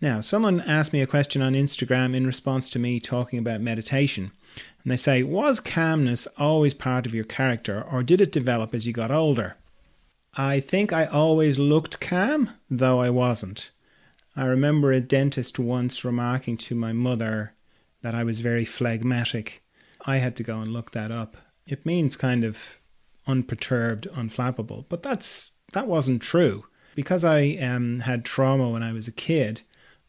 Now, someone asked me a question on Instagram in response to me talking about meditation. And they say, was calmness always part of your character, or did it develop as you got older? I think I always looked calm, though I wasn't. I remember a dentist once remarking to my mother that I was very phlegmatic. I had to go and look that up. It means kind of unperturbed, unflappable, but that wasn't true. Because I had trauma when I was a kid,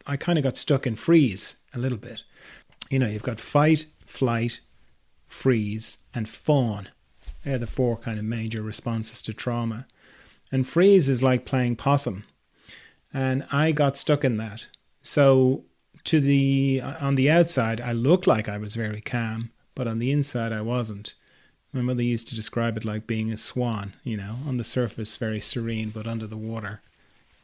I kind of got stuck in freeze a little bit. You know, you've got fight, flight, freeze, and fawn. They're the 4 kind of major responses to trauma. And freeze is like playing possum. And I got stuck in that. So on the outside, I looked like I was very calm, but on the inside, I wasn't. My mother used to describe it like being a swan, you know, on the surface, very serene, but under the water,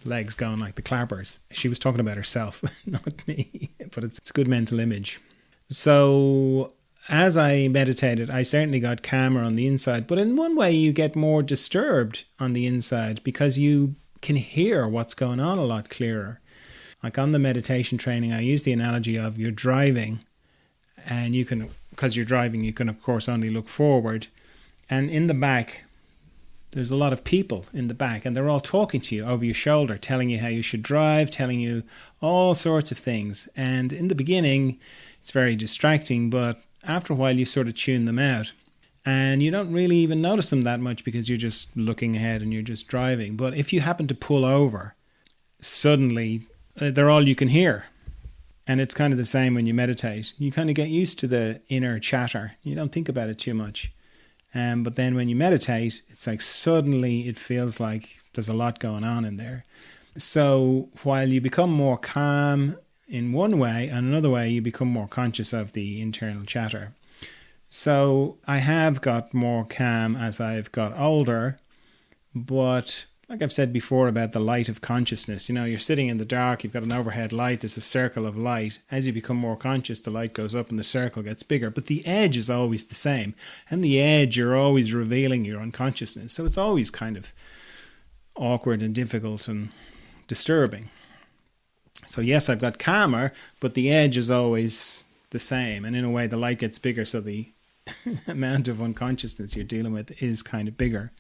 legs going like the clappers. She was talking about herself, not me, but it's a good mental image. So as I meditated, I certainly got calmer on the inside, but in one way you get more disturbed on the inside because you can hear what's going on a lot clearer. Like on the meditation training, I use the analogy of you're driving, and because you're driving, you can of course only look forward. And in the back, there's a lot of people in the back, and they're all talking to you over your shoulder, telling you how you should drive, telling you all sorts of things. And in the beginning, it's very distracting, but after a while you sort of tune them out. And you don't really even notice them that much because you're just looking ahead and you're just driving. But if you happen to pull over, suddenly they're all you can hear. And it's kind of the same when you meditate. You kind of get used to the inner chatter. You don't think about it too much. But then when you meditate, it's like suddenly it feels like there's a lot going on in there. So while you become more calm in one way, and another way you become more conscious of the internal chatter. So I have got more calm as I've got older, but like I've said before about the light of consciousness, you know, you're sitting in the dark, you've got an overhead light, there's a circle of light. As you become more conscious, the light goes up and the circle gets bigger, but the edge is always the same. And the edge, you're always revealing your unconsciousness. So it's always kind of awkward and difficult and disturbing. So yes, I've got calmer, but the edge is always the same. And in a way, the light gets bigger, so the amount of unconsciousness you're dealing with is kind of bigger.